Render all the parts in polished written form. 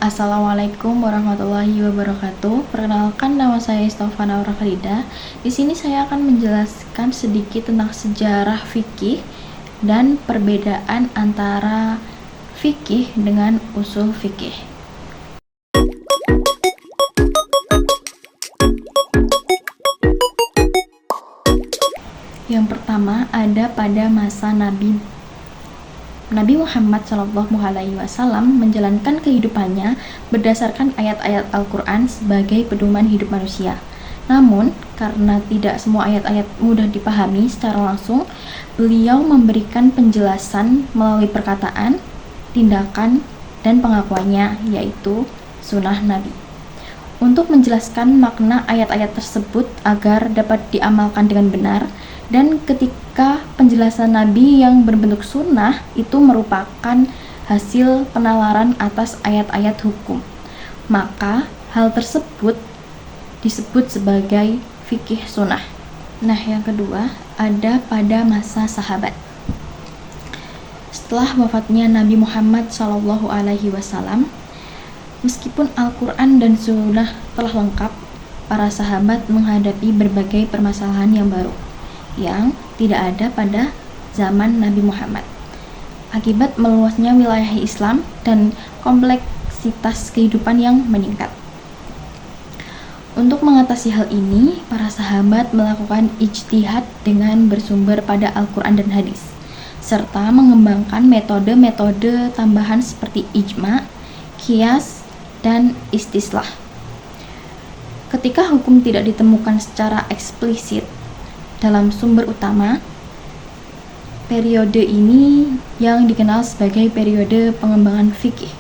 Assalamualaikum warahmatullahi wabarakatuh. Perkenalkan, nama saya Istofa Naura Khalida. Di sini saya akan menjelaskan sedikit tentang sejarah fikih dan perbedaan antara fikih dengan usul fikih. Yang pertama ada pada masa Nabi Muhammad SAW menjalankan kehidupannya berdasarkan ayat-ayat Al-Quran sebagai pedoman hidup manusia. Namun, karena tidak semua ayat-ayat mudah dipahami secara langsung, beliau memberikan penjelasan melalui perkataan, tindakan, dan pengakuannya, yaitu sunnah Nabi. Untuk menjelaskan makna ayat-ayat tersebut agar dapat diamalkan dengan benar, dan ketika penjelasan Nabi yang berbentuk sunnah itu merupakan hasil penalaran atas ayat-ayat hukum, maka hal tersebut disebut sebagai fikih sunnah. Nah, yang kedua ada pada masa sahabat. Setelah wafatnya Nabi Muhammad SAW, meskipun Al-Quran dan Sunnah telah lengkap, para sahabat menghadapi berbagai permasalahan yang baru yang tidak ada pada zaman Nabi Muhammad. Akibat meluasnya wilayah Islam dan kompleksitas kehidupan yang meningkat. Untuk mengatasi hal ini, para sahabat melakukan ijtihad dengan bersumber pada Al-Quran dan hadis, serta mengembangkan metode-metode tambahan seperti ijma, qiyas, dan istislah. Ketika hukum tidak ditemukan secara eksplisit dalam sumber utama, periode ini yang dikenal sebagai periode pengembangan fikih,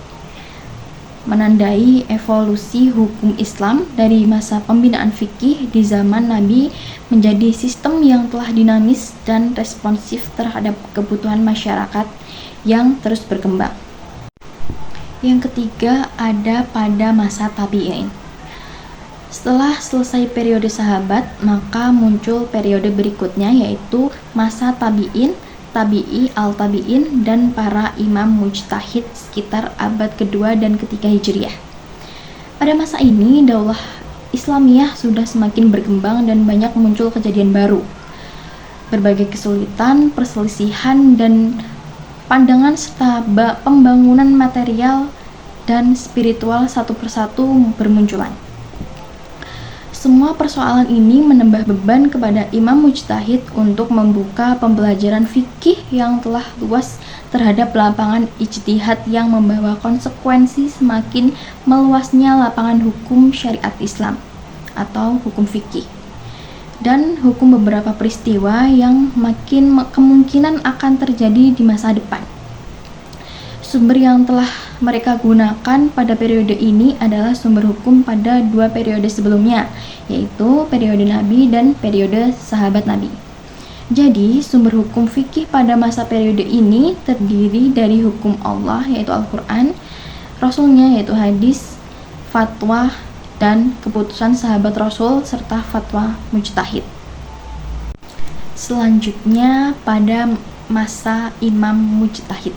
menandai evolusi hukum Islam dari masa pembinaan fikih di zaman Nabi menjadi sistem yang telah dinamis dan responsif terhadap kebutuhan masyarakat yang terus berkembang. Yang ketiga ada pada masa tabi'in. Setelah selesai periode sahabat, maka muncul periode berikutnya, yaitu masa tabi'in, tabi'i, al-tabi'in, dan para imam mujtahid sekitar abad kedua dan ketiga Hijriah. Pada masa ini, daulah Islamiyah sudah semakin berkembang dan banyak muncul kejadian baru. Berbagai kesulitan, perselisihan, dan pandangan serta pembangunan material dan spiritual satu persatu bermunculan. Semua persoalan ini menambah beban kepada imam mujtahid untuk membuka pembelajaran fikih yang telah luas terhadap lapangan ijtihad yang membawa konsekuensi semakin meluasnya lapangan hukum syariat Islam atau hukum fikih, dan hukum beberapa peristiwa yang makin kemungkinan akan terjadi di masa depan. Sumber yang telah mereka gunakan pada periode ini adalah sumber hukum pada dua periode sebelumnya, yaitu periode Nabi dan periode sahabat Nabi. Jadi, sumber hukum fikih pada masa periode ini terdiri dari hukum Allah, yaitu Al-Quran, Rasulnya, yaitu hadis, fatwa, dan keputusan sahabat Rasul, serta fatwa mujtahid. Selanjutnya, pada masa imam mujtahid.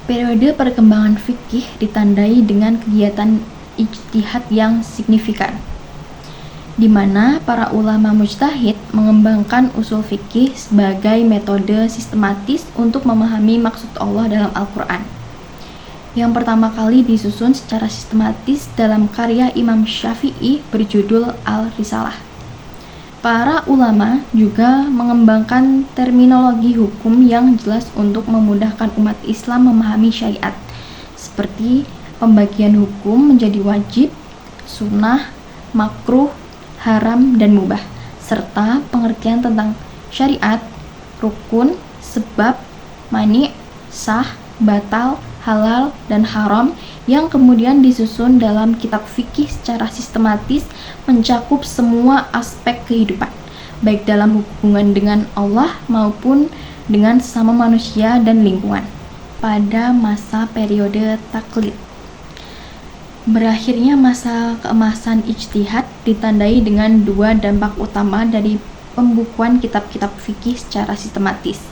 Periode perkembangan fikih ditandai dengan kegiatan ijtihad yang signifikan, di mana para ulama mujtahid mengembangkan usul fikih sebagai metode sistematis untuk memahami maksud Allah dalam Al-Quran. Yang pertama kali disusun secara sistematis dalam karya Imam Syafi'i berjudul Al-Risalah. Para ulama juga mengembangkan terminologi hukum yang jelas untuk memudahkan umat Islam memahami syariat, seperti pembagian hukum menjadi wajib, sunnah, makruh, haram, dan mubah, serta pengertian tentang syariat, rukun, sebab, mani', sah, batal, halal, dan haram, yang kemudian disusun dalam kitab fikih secara sistematis mencakup semua aspek kehidupan, baik dalam hubungan dengan Allah maupun dengan sesama manusia dan lingkungan. Pada masa periode taklid, berakhirnya masa keemasan ijtihad ditandai dengan dua dampak utama dari pembukuan kitab-kitab fikih secara sistematis.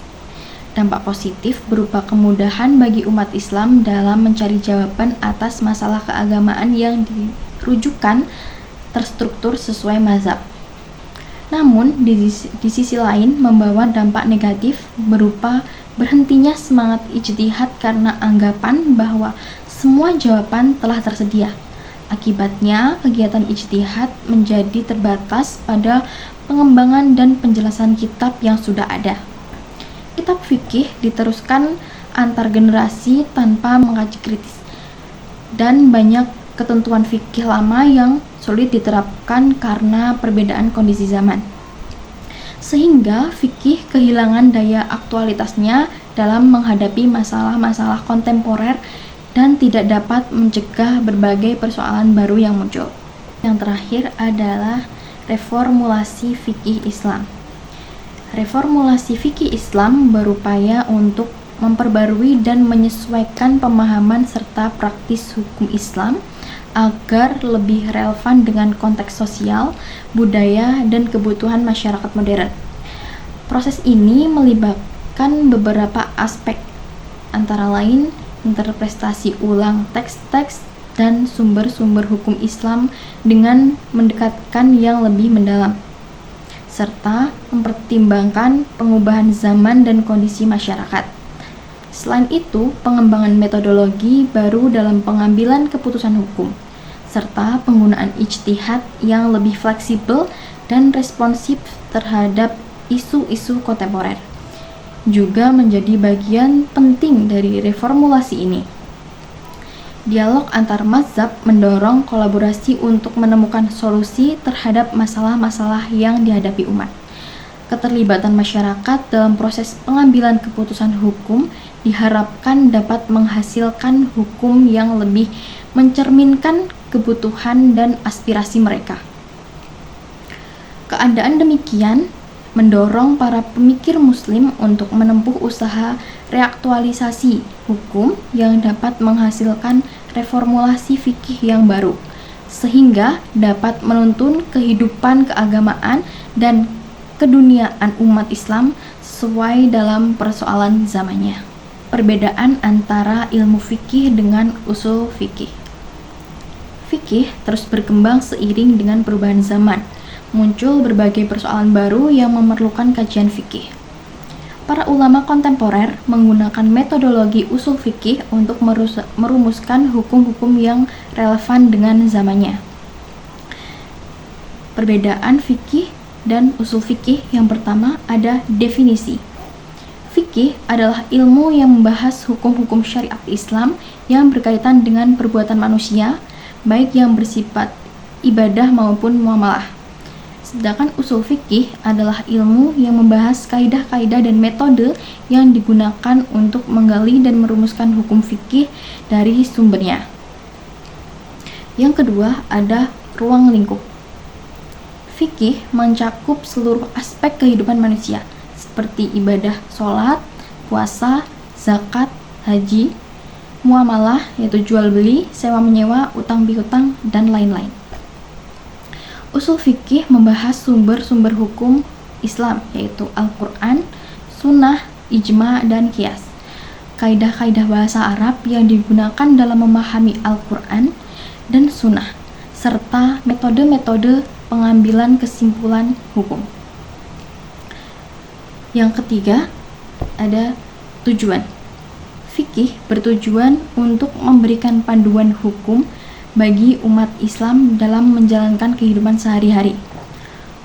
dampak positif berupa kemudahan bagi umat Islam dalam mencari jawaban atas masalah keagamaan yang dirujukan terstruktur sesuai mazhab. Namun, di sisi lain membawa dampak negatif berupa berhentinya semangat ijtihad karena anggapan bahwa semua jawaban telah tersedia. Akibatnya, kegiatan ijtihad menjadi terbatas pada pengembangan dan penjelasan kitab yang sudah ada. Kitab fikih diteruskan antar generasi tanpa mengkaji kritis, dan banyak ketentuan fikih lama yang sulit diterapkan karena perbedaan kondisi zaman. Sehingga fikih kehilangan daya aktualitasnya dalam menghadapi masalah-masalah kontemporer dan tidak dapat mencegah berbagai persoalan baru yang muncul. Yang terakhir adalah reformulasi fikih Islam. Reformulasi fikih Islam berupaya untuk memperbarui dan menyesuaikan pemahaman serta praktis hukum Islam agar lebih relevan dengan konteks sosial, budaya, dan kebutuhan masyarakat modern. Proses ini melibatkan beberapa aspek, antara lain interpretasi ulang teks-teks dan sumber-sumber hukum Islam dengan mendekatkan yang lebih mendalam, serta mempertimbangkan pengubahan zaman dan kondisi masyarakat. Selain itu, pengembangan metodologi baru dalam pengambilan keputusan hukum, serta penggunaan ijtihad yang lebih fleksibel dan responsif terhadap isu-isu kontemporer juga menjadi bagian penting dari reformulasi ini. Dialog antar mazhab mendorong kolaborasi untuk menemukan solusi terhadap masalah-masalah yang dihadapi umat. Keterlibatan masyarakat dalam proses pengambilan keputusan hukum diharapkan dapat menghasilkan hukum yang lebih mencerminkan kebutuhan dan aspirasi mereka. Keadaan demikian mendorong para pemikir muslim untuk menempuh usaha reaktualisasi hukum yang dapat menghasilkan reformulasi fikih yang baru, sehingga dapat menuntun kehidupan keagamaan dan keduniaan umat Islam sesuai dalam persoalan zamannya. Perbedaan antara ilmu fikih dengan usul fikih. Fikih terus berkembang seiring dengan perubahan zaman. Muncul berbagai persoalan baru yang memerlukan kajian fikih. Para ulama kontemporer menggunakan metodologi usul fikih untuk merumuskan hukum-hukum yang relevan dengan zamannya. Perbedaan fikih dan usul fikih yang pertama ada definisi. Fikih adalah ilmu yang membahas hukum-hukum syariat Islam yang berkaitan dengan perbuatan manusia, baik yang bersifat ibadah maupun muamalah. Sedangkan usul fikih adalah ilmu yang membahas kaidah-kaidah dan metode yang digunakan untuk menggali dan merumuskan hukum fikih dari sumbernya. Yang kedua ada ruang lingkup. Fikih mencakup seluruh aspek kehidupan manusia, seperti ibadah sholat, puasa, zakat, haji, muamalah, yaitu jual beli, sewa menyewa, utang piutang, dan lain-lain. Usul fikih membahas sumber-sumber hukum Islam, yaitu Al-Quran, Sunnah, Ijma, dan Qiyas. Kaidah-kaidah bahasa Arab yang digunakan dalam memahami Al-Quran dan Sunnah, serta metode-metode pengambilan kesimpulan hukum. Yang ketiga, ada tujuan. Fikih bertujuan untuk memberikan panduan hukum bagi umat Islam dalam menjalankan kehidupan sehari-hari.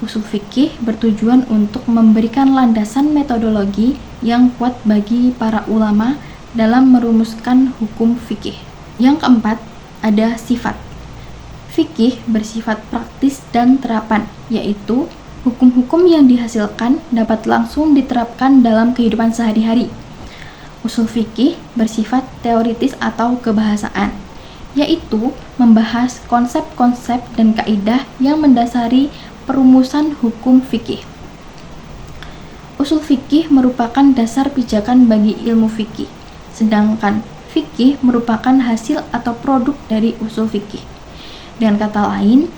Usul fikih bertujuan untuk memberikan landasan metodologi yang kuat bagi para ulama dalam merumuskan hukum fikih. Yang keempat, ada sifat. Fikih bersifat praktis dan terapan, yaitu hukum-hukum yang dihasilkan dapat langsung diterapkan dalam kehidupan sehari-hari. Usul fikih bersifat teoritis atau kebahasaan, yaitu membahas konsep-konsep dan kaidah yang mendasari perumusan hukum fikih. Usul fikih merupakan dasar pijakan bagi ilmu fikih, sedangkan fikih merupakan hasil atau produk dari usul fikih. Dengan kata lain,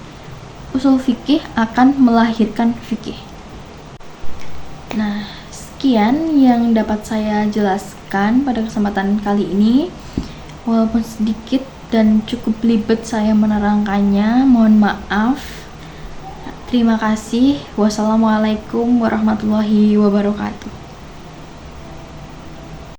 usul fikih akan melahirkan fikih. Nah, Sekian yang dapat saya jelaskan pada kesempatan kali ini. Walaupun sedikit dan cukup belibet saya menerangkannya, mohon maaf. Terima kasih. Wassalamualaikum warahmatullahi wabarakatuh.